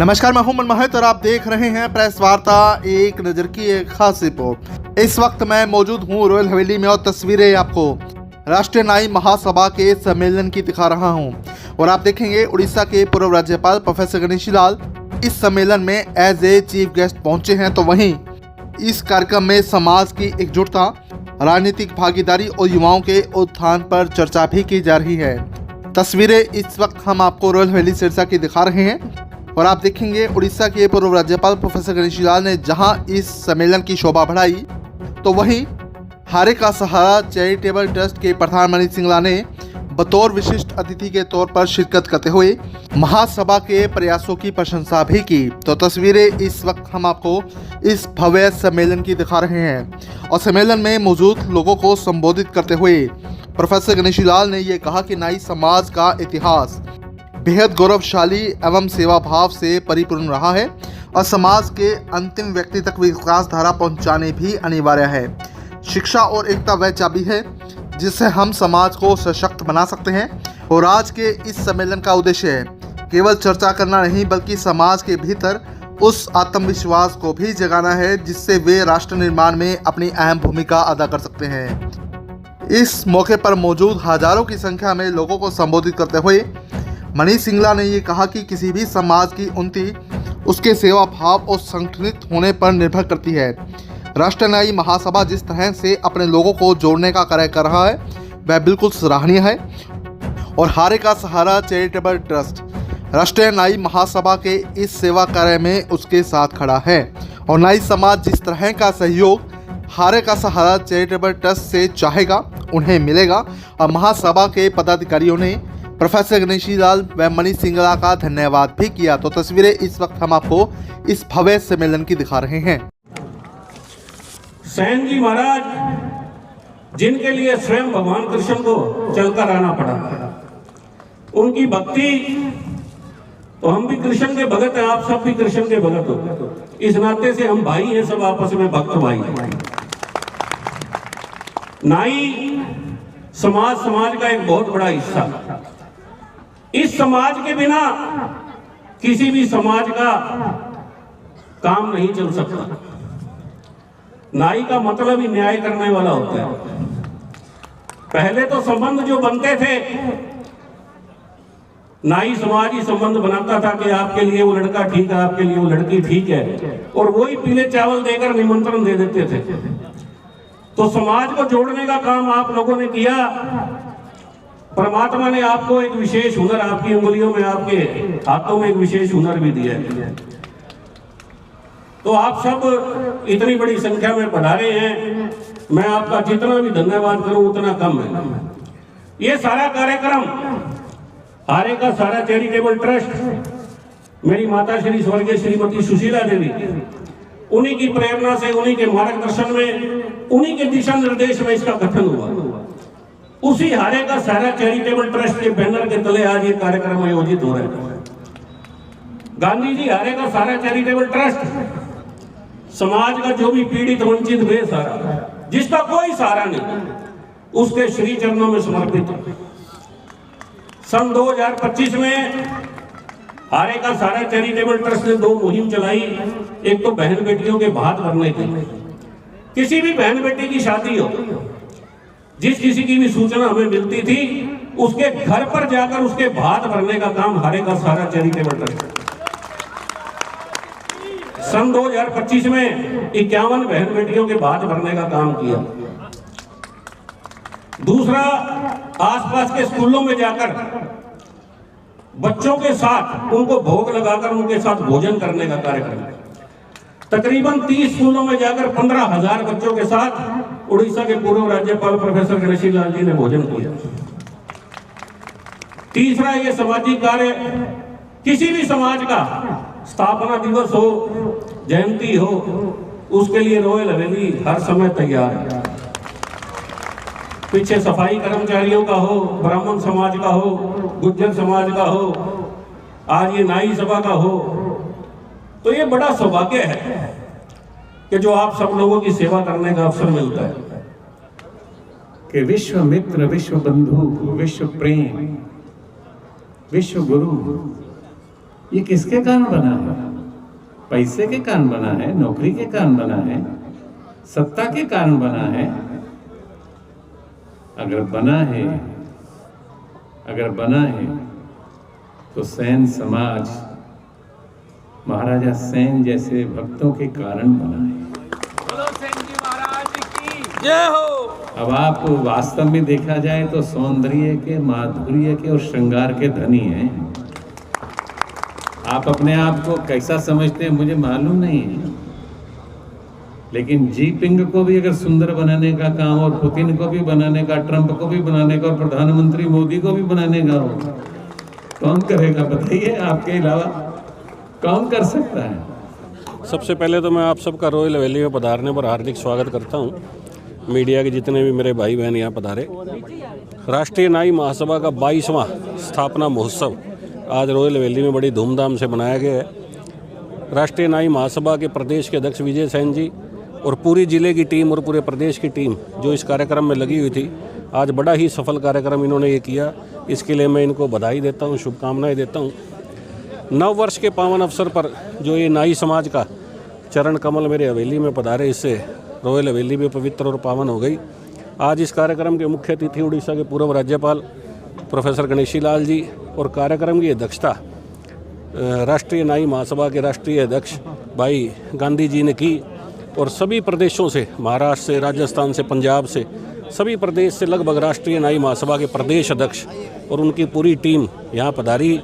नमस्कार, मैं हूं मनमोहित और आप देख रहे हैं प्रेस वार्ता एक नजर की एक खास रिपोर्ट। इस वक्त मैं मौजूद हूं रॉयल हवेली में और तस्वीरें आपको राष्ट्रीय न्याय महासभा के सम्मेलन की दिखा रहा हूं। और आप देखेंगे उड़ीसा के पूर्व राज्यपाल प्रोफेसर गणेशी लाल इस सम्मेलन में एज ए चीफ गेस्ट पहुंचे हैं। तो वहीं इस कार्यक्रम में समाज की एकजुटता, राजनीतिक भागीदारी और युवाओं के उत्थान पर चर्चा भी की जा रही है। तस्वीरें इस वक्त हम आपको रॉयल हवेली सिरसा की दिखा रहे हैं और आप देखेंगे उड़ीसा के पूर्व राज्यपाल प्रोफेसर गणेशी लाल ने जहां इस सम्मेलन की शोभा बढ़ाई, तो वहीं हारे का सहारा चैरिटेबल ट्रस्ट के प्रधान मनीष सिंगला ने बतौर विशिष्ट अतिथि के तौर पर शिरकत करते हुए महासभा के प्रयासों की प्रशंसा भी की। तो तस्वीरें इस वक्त हम आपको इस भव्य सम्मेलन की दिखा रहे हैं और सम्मेलन में मौजूद लोगों को संबोधित करते हुए प्रोफेसर गणेशी लाल ने यह कहा कि नाई समाज का इतिहास बेहद गौरवशाली एवं सेवा भाव से परिपूर्ण रहा है और समाज के अंतिम व्यक्ति तक विकास धारा पहुंचाने भी अनिवार्य है। शिक्षा और एकता वह चाबी है जिससे हम समाज को सशक्त बना सकते हैं और आज के इस सम्मेलन का उद्देश्य है केवल चर्चा करना नहीं बल्कि समाज के भीतर उस आत्मविश्वास को भी जगाना है जिससे वे राष्ट्र निर्माण में अपनी अहम भूमिका अदा कर सकते हैं। इस मौके पर मौजूद हजारों की संख्या में लोगों को संबोधित करते हुए मनीष सिंगला ने ये कहा कि किसी भी समाज की उन्नति उसके सेवा भाव और संगठित होने पर निर्भर करती है। राष्ट्रीय न्याय महासभा जिस तरह से अपने लोगों को जोड़ने का कार्य कर रहा है वह बिल्कुल सराहनीय है और हारे का सहारा चैरिटेबल ट्रस्ट राष्ट्रीय न्याय महासभा के इस सेवा कार्य में उसके साथ खड़ा है और न्याय समाज जिस तरह का सहयोग हारे का सहारा चैरिटेबल ट्रस्ट से चाहेगा उन्हें मिलेगा। और महासभा के पदाधिकारियों ने प्रोफेसर गणेशी लाल व मनीष सिंगला का धन्यवाद भी किया। तो तस्वीरें इस वक्त हम आपको इस भव्य सम्मेलन की दिखा रहे हैं। सेन जी महाराज जिनके लिए स्वयं भगवान कृष्ण को चलकर आना पड़ा, उनकी भक्ति, तो हम भी कृष्ण के भगत हैं, आप सब भी कृष्ण के भगत हो। इस नाते से हम भाई हैं, सब आपस में भक्त भाई। नाई समाज का एक बहुत बड़ा हिस्सा। इस समाज के बिना किसी भी समाज का काम नहीं चल सकता। नाई का मतलब ही न्याय करने वाला होता है। पहले तो संबंध जो बनते थे, नाई समाज ही संबंध बनाता था कि आपके लिए वो लड़का ठीक है, आपके लिए वो लड़की ठीक है, और वही पीले चावल देकर निमंत्रण दे देते थे। तो समाज को जोड़ने का काम आप लोगों ने किया। परमात्मा ने आपको एक विशेष हुनर, आपकी उंगलियों में, आपके हाथों में एक विशेष हुनर भी दिया है। तो आप सब इतनी बड़ी संख्या में पधारे हैं, मैं आपका जितना भी धन्यवाद करूं उतना कम है। ये सारा कार्यक्रम हारे का सारा चैरिटेबल ट्रस्ट मेरी माता श्री स्वर्गीय श्रीमती सुशीला देवी, उन्हीं की प्रेरणा से, उन्हीं के मार्गदर्शन में, उन्हीं के दिशा निर्देश में इसका गठन हुआ। उसी हारे का सारा चैरिटेबल ट्रस्ट के बैनर के तले आज ये कार्यक्रम आयोजित हो रहा है। गांधी जी हारे का सारा चैरिटेबल ट्रस्ट समाज का जो भी पीड़ित वंचित बेसहारा, जिसका कोई सहारा नहीं, उसके श्री चरणों में समर्पित है। सन 2025 में हारे का सारा चैरिटेबल ट्रस्ट ने 2 मुहिम चलाई। एक तो बहन बेटियों के भात भरने की, किसी भी बहन बेटी की शादी हो, जिस किसी की भी सूचना हमें मिलती थी उसके घर पर जाकर उसके भात भरने का काम हारे का सारा चैरिटेबल ट्रस्ट। सन 2025 में 51 बहन बेटियों के भात भरने का काम किया। दूसरा, आसपास के स्कूलों में जाकर बच्चों के साथ उनको भोग लगाकर उनके साथ भोजन करने का कार्यक्रम। तकरीबन 30 स्कूलों में जाकर 15,000 बच्चों के साथ उड़ीसा के पूर्व राज्यपाल प्रोफेसर गणेशी लाल जी ने भोजन किया। तीसरा, ये सामाजिक कार्य, किसी भी समाज का स्थापना दिवस हो, जयंती हो, उसके लिए रॉयल हवेली हर समय तैयार है। पीछे सफाई कर्मचारियों का हो, ब्राह्मण समाज का हो, गुज्जर समाज का हो, आज ये नाई सभा का हो, तो ये बड़ा सौभाग्य है कि जो आप सब लोगों की सेवा करने का अवसर मिलता है। कि विश्व मित्र, विश्व बंधु, विश्व प्रेम, विश्व गुरु ये किसके कारण बना है? पैसे के कारण बना है, नौकरी के कारण बना है, सत्ता के कारण बना है? अगर बना है तो सेन समाज महाराजा सेन जैसे भक्तों के कारण बना है। जय हो। अब आप वास्तव में देखा जाए तो सौंदर्य के, माधुर्य के और श्रृंगार के धनी हैं। आप अपने आप को कैसा समझते हैं मुझे मालूम नहीं है, लेकिन जीपिंग को भी अगर सुंदर बनाने का काम और पुतिन को भी बनाने का, ट्रंप को भी बनाने का और प्रधानमंत्री मोदी को भी बनाने का हो, कौन करेगा बताइए? आपके अलावा कौन कर सकता है? सबसे पहले तो मैं आप सबका रॉयल हवेली में पधारने पर हार्दिक स्वागत करता हूँ। मीडिया के जितने भी मेरे भाई बहन यहाँ पधारे। राष्ट्रीय नाई महासभा का 22वां स्थापना महोत्सव आज रॉयल हवेली में बड़ी धूमधाम से मनाया गया है। राष्ट्रीय नाई महासभा के प्रदेश के अध्यक्ष विजय सैन जी और पूरी ज़िले की टीम और पूरे प्रदेश की टीम जो इस कार्यक्रम में लगी हुई थी, आज बड़ा ही सफल कार्यक्रम इन्होंने ये किया। इसके लिए मैं इनको बधाई देता हूँ, शुभकामनाएँ देता हूँ। नव वर्ष के पावन अवसर पर जो ये नाई समाज का चरण कमल मेरे हवेली में पधारे, इससे रॉयल हवेली भी पवित्र और पावन हो गई। आज इस कार्यक्रम के मुख्य अतिथि उड़ीसा के पूर्व राज्यपाल प्रोफेसर गणेशी लाल जी और कार्यक्रम की अध्यक्षता राष्ट्रीय नाई महासभा के राष्ट्रीय अध्यक्ष भाई गांधी जी ने की और सभी प्रदेशों से, महाराष्ट्र से, राजस्थान से, पंजाब से, सभी प्रदेश से लगभग राष्ट्रीय नाई महासभा के प्रदेश अध्यक्ष और उनकी पूरी टीम यहाँ पधारी।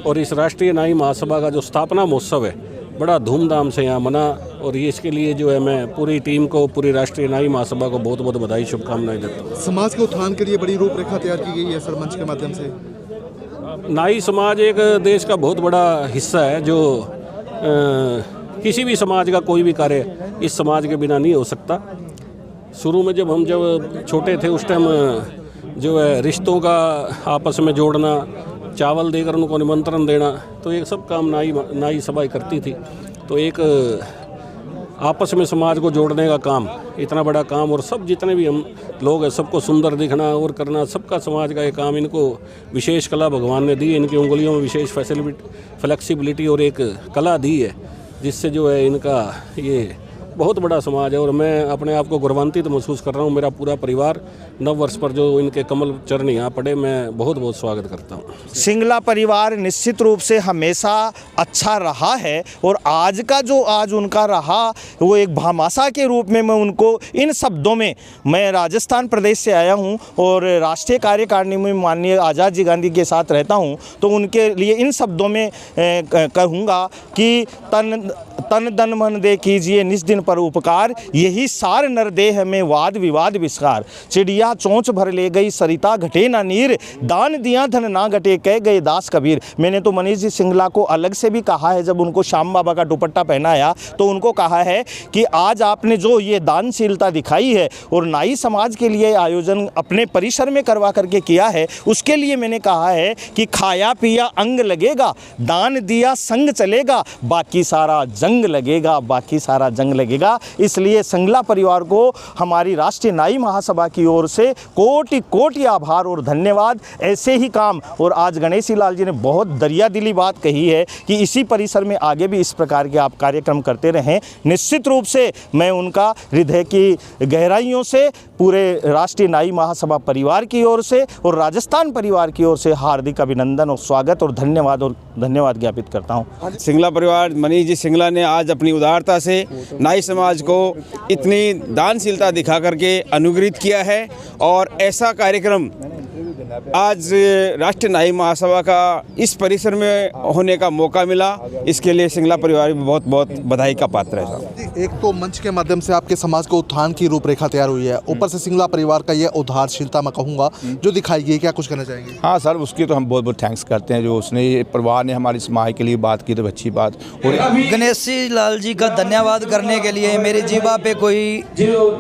और इस राष्ट्रीय नाई महासभा का जो स्थापना महोत्सव है बड़ा धूमधाम से यहाँ मना, और ये इसके लिए जो है मैं पूरी टीम को, पूरी राष्ट्रीय नाई महासभा को बहुत बहुत बधाई, शुभकामनाएं देता हूँ। समाज के उत्थान के लिए बड़ी रूपरेखा तैयार की गई है सर मंच के माध्यम से। नाई समाज एक देश का बहुत बड़ा हिस्सा है जो किसी भी समाज का कोई भी कार्य इस समाज के बिना नहीं हो सकता। शुरू में जब छोटे थे उस टाइम जो है रिश्तों का आपस में जोड़ना, चावल देकर उनको निमंत्रण देना, तो ये सब काम नाई सभा करती थी। तो एक आपस में समाज को जोड़ने का काम, इतना बड़ा काम, और सब जितने भी हम लोग हैं सबको सुंदर दिखना और करना, सबका समाज का ये काम, इनको विशेष कला भगवान ने दी है। इनकी उंगलियों में विशेष फ्लेक्सिबिलिटी और एक कला दी है, जिससे जो है इनका ये बहुत बड़ा समाज है। और मैं अपने आप को गौरवान्वित महसूस कर रहा हूँ। मेरा पूरा परिवार नव वर्ष पर जो इनके कमल चरण यहाँ पड़े, मैं बहुत बहुत स्वागत करता हूँ। सिंगला परिवार निश्चित रूप से हमेशा अच्छा रहा है, और आज का जो आज उनका रहा वो एक भामाशा के रूप में मैं उनको इन शब्दों में, मैं राजस्थान प्रदेश से आया हूँ और राष्ट्रीय कार्यकारिणी में माननीय आज़ाद जी गांधी के साथ रहता हूँ, तो उनके लिए इन शब्दों में कहूँगा कि तन धन मन दे कीजिए निज दिन पर उपकार, यही सार नर देह में वाद विवाद विस्कार। चिड़िया चोंच भर ले गई सरिता घटे ना नीर, दान दिया धन ना घटे कह गए दास कबीर। मैंने तो मनीष जी सिंगला को अलग से भी कहा है, जब उनको श्याम बाबा का दुपट्टा पहनाया तो उनको कहा है कि आज आपने जो ये दानशीलता दिखाई है और नाई समाज के लिए आयोजन अपने परिसर में करवा करके किया है, उसके लिए मैंने कहा है कि खाया पिया अंग लगेगा, दान दिया संग चलेगा, बाकी सारा जंग लगेगा, बाकी सारा जंग लगेगा। इसलिए सिंगला परिवार को हमारी राष्ट्रीय नाई महासभा की ओर से कोटि कोटि आभार और धन्यवाद। ऐसे ही काम, और आज गणेशी लाल जी ने बहुत दरिया दिली बात कही है कि इसी परिसर में आगे भी इस प्रकार के आप कार्यक्रम करते रहें। निश्चित रूप से मैं उनका हृदय की गहराइयों से पूरे राष्ट्रीय नाई महासभा परिवार की ओर से और राजस्थान परिवार की ओर से हार्दिक अभिनंदन और स्वागत और धन्यवाद ज्ञापित करता हूँ। सिंगला परिवार, मनीष जी सिंगला ने आज अपनी उदारता से नाई समाज को इतनी दानशीलता दिखा करके अनुग्रहित किया है, और ऐसा कार्यक्रम आज राष्ट्रीय नाई महासभा का इस परिसर में होने का मौका मिला, इसके लिए सिंगला परिवार भी बहुत बहुत बधाई का पात्र है साहब। एक तो मंच के माध्यम से आपके समाज को उत्थान की रूपरेखा तैयार हुई है, ऊपर से सिंगला परिवार का ये उदारशीलता मैं कहूँगा जो दिखाई गई, क्या कुछ कहना चाहेंगे? हाँ सर, उसकी तो हम बहुत बहुत थैंक्स करते हैं, जो उसने परिवार ने हमारी समाज के लिए बात की, तो अच्छी बात। और गणेशी लाल जी का धन्यवाद करने के लिए मेरे जीवा पे कोई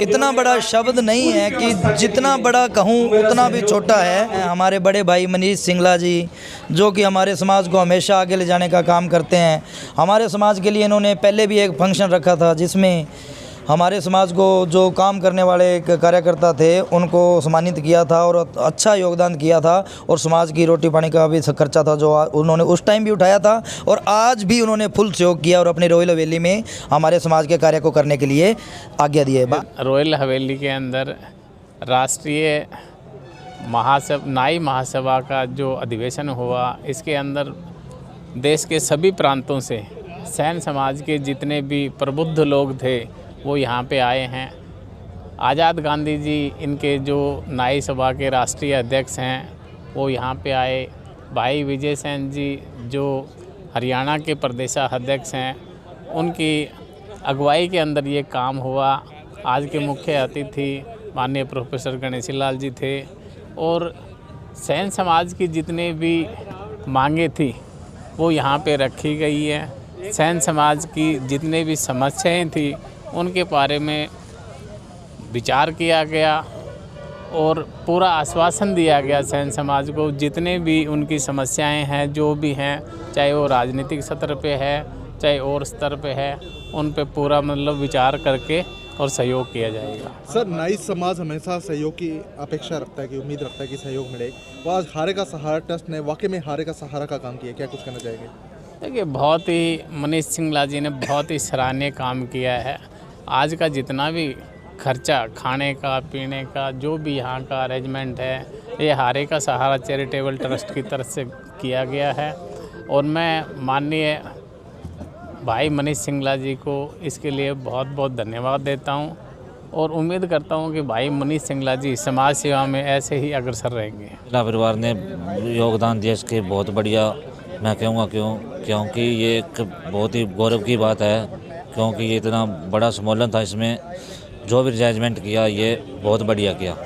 इतना बड़ा शब्द नहीं है कि जितना बड़ा कहूँ उतना भी छोटा है। हमारे बड़े भाई मनीष सिंगला जी, जो कि हमारे समाज को हमेशा आगे ले जाने का काम करते हैं। हमारे समाज के लिए इन्होंने पहले भी एक फंक्शन रखा था जिसमें हमारे समाज को जो काम करने वाले कार्यकर्ता थे उनको सम्मानित किया था और अच्छा योगदान किया था, और समाज की रोटी पानी का भी खर्चा था जो उन्होंने उस टाइम भी उठाया था और आज भी उन्होंने फुल सहयोग किया और अपनी रॉयल हवेली में हमारे समाज के कार्य को करने के लिए आज्ञा दी है। रॉयल हवेली के अंदर राष्ट्रीय नाई महासभा का जो अधिवेशन हुआ, इसके अंदर देश के सभी प्रांतों से सैन समाज के जितने भी प्रबुद्ध लोग थे वो यहाँ पे आए हैं। आज़ाद गांधी जी इनके जो नाई सभा के राष्ट्रीय अध्यक्ष हैं वो यहाँ पे आए। भाई विजय सेन जी जो हरियाणा के प्रदेशाध्यक्ष हैं, उनकी अगुवाई के अंदर ये काम हुआ। आज के मुख्य अतिथि माननीय प्रोफेसर गणेशी लाल जी थे, और सैन समाज की जितने भी मांगे थी वो यहाँ पे रखी गई है। सैन समाज की जितने भी समस्याएं थी उनके बारे में विचार किया गया और पूरा आश्वासन दिया गया सैन समाज को। जितने भी उनकी समस्याएं हैं, जो भी हैं, चाहे वो राजनीतिक स्तर पे है चाहे और स्तर पे है, उन पे पूरा मतलब विचार करके और सहयोग किया जाएगा। सर, नाई समाज हमेशा सहयोग की अपेक्षा रखता है, कि उम्मीद रखता है कि सहयोग मिले। वो आज हारे का सहारा ट्रस्ट ने वाकई में हारे का सहारा का काम किया, क्या कुछ कहना चाहेंगे? देखिए, बहुत ही मनीष सिंगला जी ने बहुत ही सराहनीय काम किया है। आज का जितना भी खर्चा खाने का पीने का जो भी यहाँ का अरेंजमेंट है, ये हारे का सहारा चैरिटेबल ट्रस्ट की तरफ से किया गया है, और मैं माननीय भाई मनीष सिंगला जी को इसके लिए बहुत बहुत धन्यवाद देता हूँ, और उम्मीद करता हूँ कि भाई मनीष सिंगला जी समाज सेवा में ऐसे ही अग्रसर रहेंगे। सिंगला परिवार ने योगदान दिया इसके बहुत बढ़िया, मैं कहूँगा क्योंकि ये एक बहुत ही गौरव की बात है, क्योंकि ये इतना बड़ा सम्मेलन था, इसमें जो भी अरेंजमेंट किया ये बहुत बढ़िया किया।